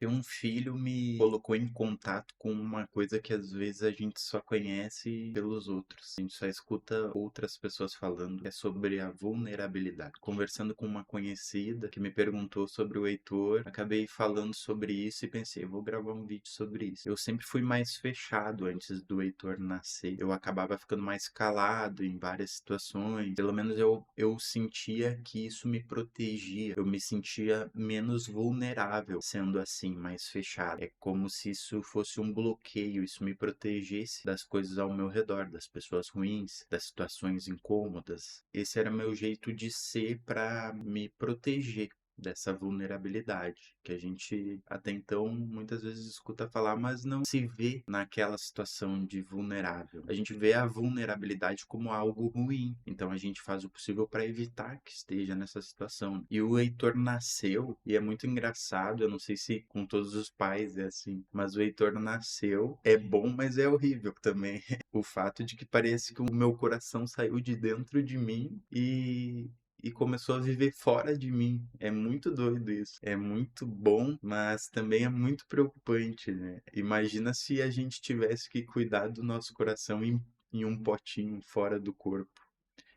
Ter um filho me colocou em contato com uma coisa que às vezes a gente só conhece pelos outros. A gente só escuta outras pessoas falando. É sobre a vulnerabilidade. Conversando com uma conhecida que me perguntou sobre o Heitor, acabei falando sobre isso e pensei, vou gravar um vídeo sobre isso. Eu sempre fui mais fechado antes do Heitor nascer. Eu acabava ficando mais calado em várias situações. Pelo menos eu sentia que isso me protegia. Eu me sentia menos vulnerável sendo assim, mais fechado. É como se isso fosse um bloqueio, isso me protegesse das coisas ao meu redor, das pessoas ruins, das situações incômodas. Esse era meu jeito de ser para me proteger dessa vulnerabilidade que a gente até então muitas vezes escuta falar, mas não se vê naquela situação de vulnerável. A gente vê a vulnerabilidade como algo ruim, então a gente faz o possível para evitar que esteja nessa situação. E o Heitor nasceu, e é muito engraçado, eu não sei se com todos os pais é assim, mas o Heitor nasceu, é bom, mas é horrível também. O fato de que parece que o meu coração saiu de dentro de mim e começou a viver fora de mim. É muito doido isso. É muito bom, mas também é muito preocupante, né? Imagina se a gente tivesse que cuidar do nosso coração em um potinho fora do corpo.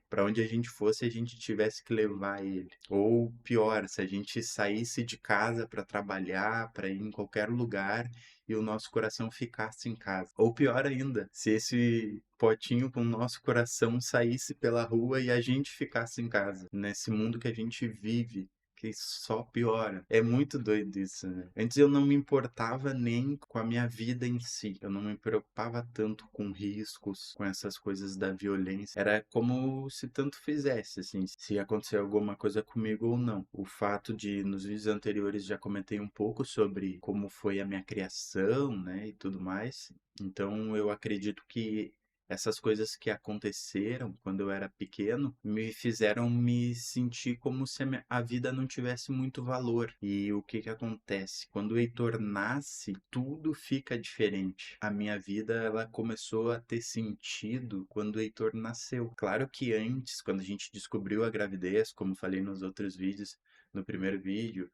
Para onde a gente fosse, a gente tivesse que levar ele. Ou pior, se a gente saísse de casa para trabalhar, para ir em qualquer lugar e o nosso coração ficasse em casa. Ou pior ainda, se esse potinho com o nosso coração saísse pela rua e a gente ficasse em casa, nesse mundo que a gente vive, que só piora. É muito doido isso, né? Antes eu não me importava nem com a minha vida em si. Eu não me preocupava tanto com riscos, com essas coisas da violência. Era como se tanto fizesse, assim, se acontecer alguma coisa comigo ou não. O fato de, nos vídeos anteriores, já comentei um pouco sobre como foi a minha criação, né, e tudo mais. Então eu acredito que essas coisas que aconteceram quando eu era pequeno me fizeram me sentir como se a vida não tivesse muito valor. E o que que acontece? Quando o Heitor nasce, tudo fica diferente. A minha vida, ela começou a ter sentido quando o Heitor nasceu. Claro que antes, quando a gente descobriu a gravidez, como falei nos outros vídeos, no primeiro vídeo,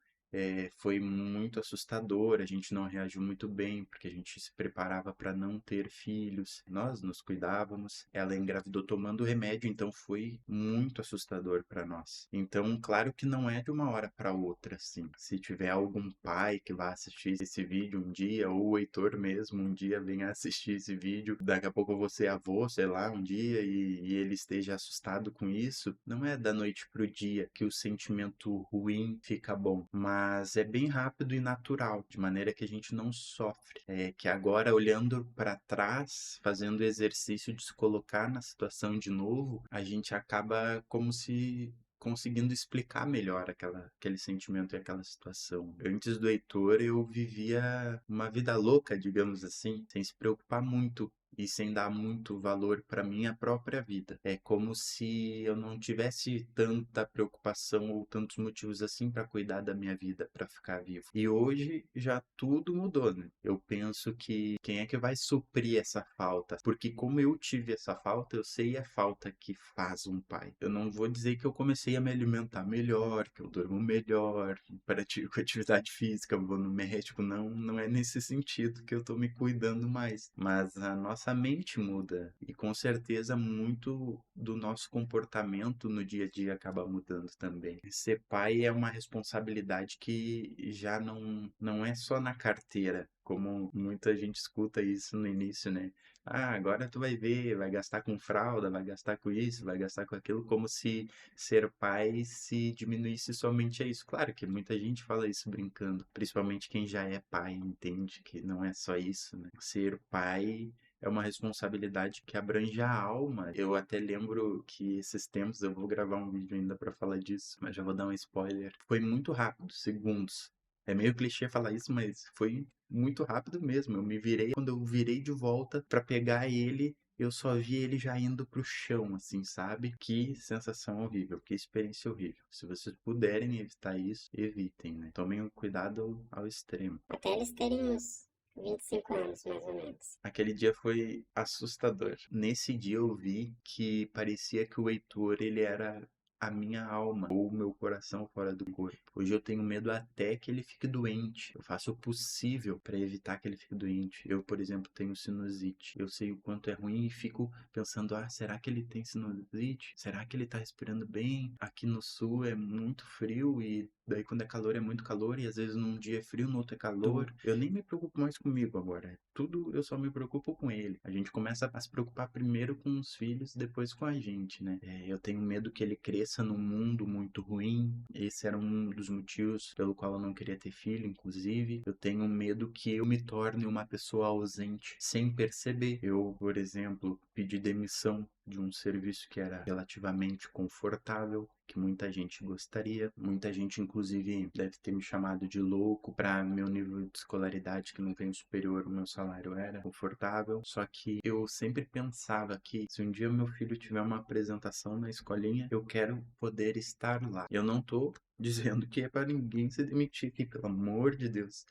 foi muito assustador, a gente não reagiu muito bem, porque a gente se preparava para não ter filhos, nós nos cuidávamos. Ela engravidou tomando remédio, então foi muito assustador para nós. Então, claro que não é de uma hora para outra, assim. Se tiver algum pai que vá assistir esse vídeo um dia, ou o Heitor mesmo um dia venha assistir esse vídeo, daqui a pouco eu vou ser avô, sei lá, um dia, e ele esteja assustado com isso, não é da noite pro dia que o sentimento ruim fica bom, mas é bem rápido e natural, de maneira que a gente não sofre. É que agora, olhando para trás, fazendo o exercício de se colocar na situação de novo, a gente acaba como se conseguindo explicar melhor aquele sentimento e aquela situação. Antes do Heitor, eu vivia uma vida louca, digamos assim, sem se preocupar muito e sem dar muito valor para minha própria vida. É como se eu não tivesse tanta preocupação ou tantos motivos assim para cuidar da minha vida, para ficar vivo. E hoje já tudo mudou, né? Eu penso que quem é que vai suprir essa falta? Porque como eu tive essa falta, eu sei a falta que faz um pai. Eu não vou dizer que eu comecei a me alimentar melhor, que eu durmo melhor, pratico atividade física, vou no médico, não, não é nesse sentido que eu tô me cuidando mais. Mas a nossa mente muda e com certeza muito do nosso comportamento no dia a dia acaba mudando também. Ser pai é uma responsabilidade que já não é só na carteira, como muita gente escuta isso no início, né? Ah, agora tu vai ver, vai gastar com fralda, vai gastar com isso, vai gastar com aquilo, como se ser pai se diminuísse somente a isso. Claro que muita gente fala isso brincando, principalmente quem já é pai entende que não é só isso, né? Ser pai é uma responsabilidade que abrange a alma. Eu até lembro que esses tempos eu vou gravar um vídeo ainda para falar disso, mas já vou dar um spoiler. Foi muito rápido, segundos. É meio clichê falar isso, mas foi muito rápido mesmo. Eu me virei, quando eu virei de volta para pegar ele, eu só vi ele já indo pro chão, assim, sabe? Que sensação horrível, que experiência horrível. Se vocês puderem evitar isso, evitem, né? Tomem um cuidado ao extremo. Até eles terem uns 25 anos, mais ou menos. Aquele dia foi assustador. Nesse dia eu vi que parecia que o Heitor, ele era a minha alma ou o meu coração fora do corpo. Hoje eu tenho medo até que ele fique doente. Eu faço o possível para evitar que ele fique doente. Eu, por exemplo, tenho sinusite. Eu sei o quanto é ruim e fico pensando, será que ele tem sinusite? Será que ele tá respirando bem? Aqui no sul é muito frio e daí quando é muito calor e às vezes num dia é frio, no outro é calor. Eu nem me preocupo mais comigo agora. Tudo eu só me preocupo com ele. A gente começa a se preocupar primeiro com os filhos, depois com a gente, né? Eu tenho medo que ele cresça num mundo muito ruim. Esse era um dos motivos pelo qual eu não queria ter filho, inclusive. Eu tenho medo que eu me torne uma pessoa ausente sem perceber. Eu, por exemplo, pedi demissão de um serviço que era relativamente confortável, que muita gente gostaria. Muita gente, inclusive, deve ter me chamado de louco para meu nível de escolaridade, que não tem superior, o meu salário era confortável. Só que eu sempre pensava que se um dia meu filho tiver uma apresentação na escolinha, eu quero poder estar lá. Eu não tô dizendo que é para ninguém se demitir aqui, pelo amor de Deus.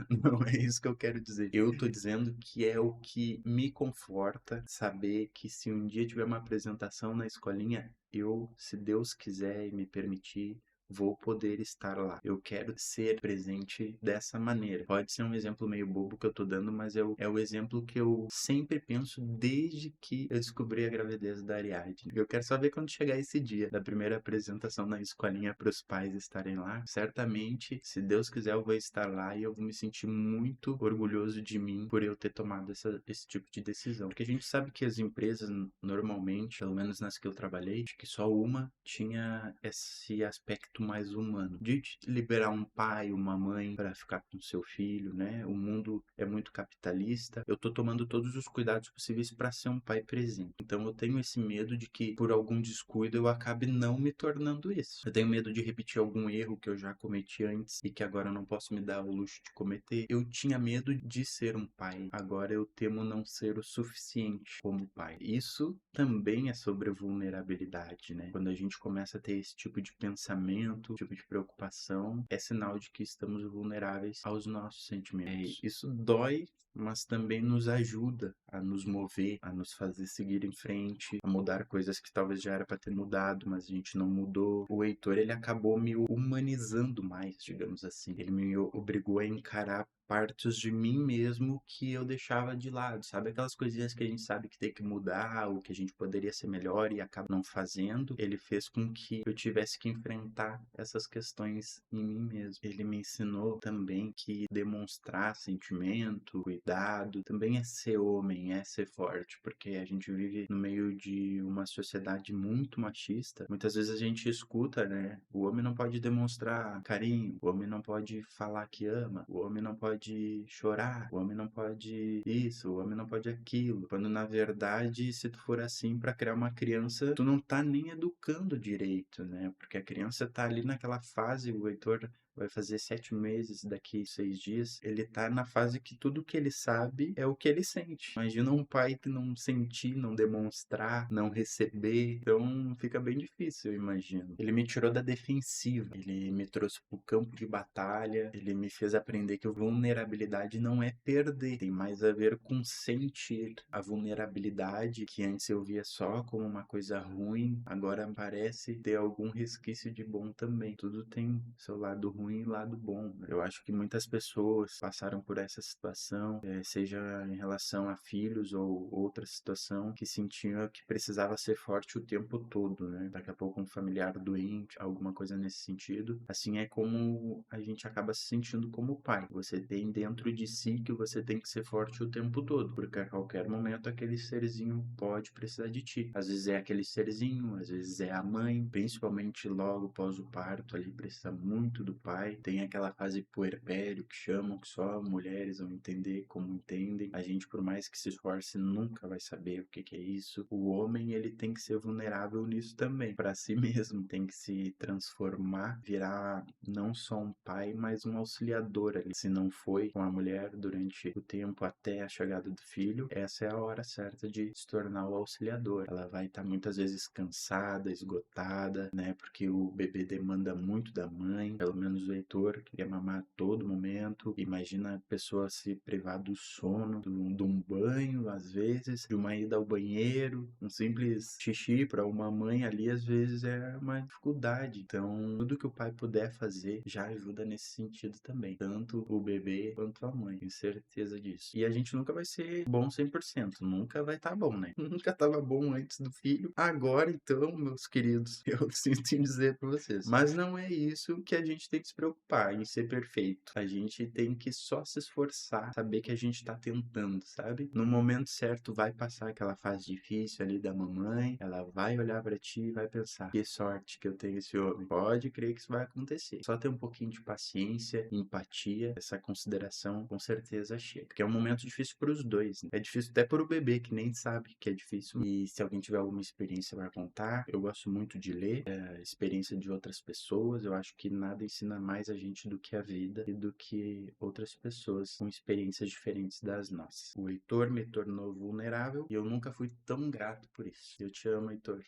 Não é isso que eu quero dizer. Eu tô dizendo que é o que me conforta saber que se um dia tiver uma apresentação na escolinha, eu, se Deus quiser e me permitir, vou poder estar lá. Eu quero ser presente dessa maneira. Pode ser um exemplo meio bobo que eu tô dando, mas é o exemplo que eu sempre penso desde que eu descobri a gravidez da Ariadne. Eu quero só ver quando chegar esse dia da primeira apresentação na escolinha para os pais estarem lá. Certamente, se Deus quiser, eu vou estar lá e eu vou me sentir muito orgulhoso de mim por eu ter tomado esse tipo de decisão. Porque a gente sabe que as empresas, normalmente, pelo menos nas que eu trabalhei, acho que só uma tinha esse aspecto mais humano, de liberar um pai, uma mãe para ficar com seu filho, né? O mundo é muito capitalista. Eu tô tomando todos os cuidados possíveis para ser um pai presente. Então eu tenho esse medo de que por algum descuido eu acabe não me tornando isso. Eu tenho medo de repetir algum erro que eu já cometi antes e que agora eu não posso me dar o luxo de cometer. Eu tinha medo de ser um pai. Agora eu temo não ser o suficiente como pai. Isso também é sobre vulnerabilidade, né? Quando a gente começa a ter esse tipo de pensamento, tipo de preocupação, é sinal de que estamos vulneráveis aos nossos sentimentos. Isso dói, mas também nos ajuda a nos mover, a nos fazer seguir em frente, a mudar coisas que talvez já era para ter mudado, mas a gente não mudou. O Heitor, ele acabou me humanizando mais, digamos assim. Ele me obrigou a encarar partes de mim mesmo que eu deixava de lado, sabe? Aquelas coisinhas que a gente sabe que tem que mudar, ou que a gente poderia ser melhor e acaba não fazendo. Ele fez com que eu tivesse que enfrentar essas questões em mim mesmo. Ele me ensinou também que demonstrar sentimento, cuidado, também é ser homem, é ser forte, porque a gente vive no meio de uma sociedade muito machista. Muitas vezes a gente escuta, né? O homem não pode demonstrar carinho, o homem não pode falar que ama, o homem não pode chorar, o homem não pode isso, o homem não pode aquilo. Quando na verdade, se tu for assim para criar uma criança, tu não tá nem educando direito, né? Porque a criança tá ali naquela fase, o Heitor vai fazer 7 meses daqui 6 dias, ele tá na fase que tudo que ele sabe é o que ele sente. Imagina um pai que não sentir, não demonstrar, não receber, então fica bem difícil, eu imagino. Ele me tirou da defensiva, ele me trouxe pro campo de batalha, ele me fez aprender que a vulnerabilidade não é perder, tem mais a ver com sentir. A vulnerabilidade, que antes eu via só como uma coisa ruim, agora parece ter algum resquício de bom também. Tudo tem seu lado ruim e lado bom. Eu acho que muitas pessoas passaram por essa situação, seja em relação a filhos ou outra situação, que sentiam que precisava ser forte o tempo todo, né? Daqui a pouco um familiar doente, alguma coisa nesse sentido. Assim é como a gente acaba se sentindo como pai. Você tem dentro de si que você tem que ser forte o tempo todo, porque a qualquer momento aquele serzinho pode precisar de ti. Às vezes é aquele serzinho, às vezes é a mãe, principalmente logo após o parto, ali precisa muito do pai. Tem aquela fase puerpério que chamam, que só mulheres vão entender como entendem. A gente, por mais que se esforce, nunca vai saber o que é isso. O homem, ele tem que ser vulnerável nisso também, para si mesmo. Tem que se transformar, virar não só um pai, mas um auxiliador ali. Se não foi com a mulher durante o tempo até a chegada do filho, essa é a hora certa de se tornar o auxiliador. Ela vai estar muitas vezes cansada, esgotada, né? Porque o bebê demanda muito da mãe, pelo menos menos o Heitor, que quer mamar a todo momento. Imagina a pessoa se privar do sono, de um banho, às vezes, de uma ida ao banheiro. Um simples xixi para uma mãe ali, às vezes, é uma dificuldade. Então, tudo que o pai puder fazer já ajuda nesse sentido também. Tanto o bebê quanto a mãe. Tenho certeza disso. E a gente nunca vai ser bom 100%. Nunca vai estar bom, né? Nunca estava bom antes do filho. Agora, então, meus queridos, eu sinto em dizer para vocês. Mas não é isso que a gente tem que se preocupar, em ser perfeito. A gente tem que só se esforçar, saber que a gente tá tentando, sabe? No momento certo vai passar aquela fase difícil ali da mamãe, ela vai olhar pra ti e vai pensar: que sorte que eu tenho esse homem. Pode crer que isso vai acontecer. Só ter um pouquinho de paciência, empatia, essa consideração com certeza chega. Porque é um momento difícil pros dois, né? É difícil até pro bebê, que nem sabe que é difícil. E se alguém tiver alguma experiência para contar, eu gosto muito de ler a experiência de outras pessoas. Eu acho que nada ensina mais a gente do que a vida e do que outras pessoas com experiências diferentes das nossas. O Heitor me tornou vulnerável e eu nunca fui tão grato por isso. Eu te amo, Heitor.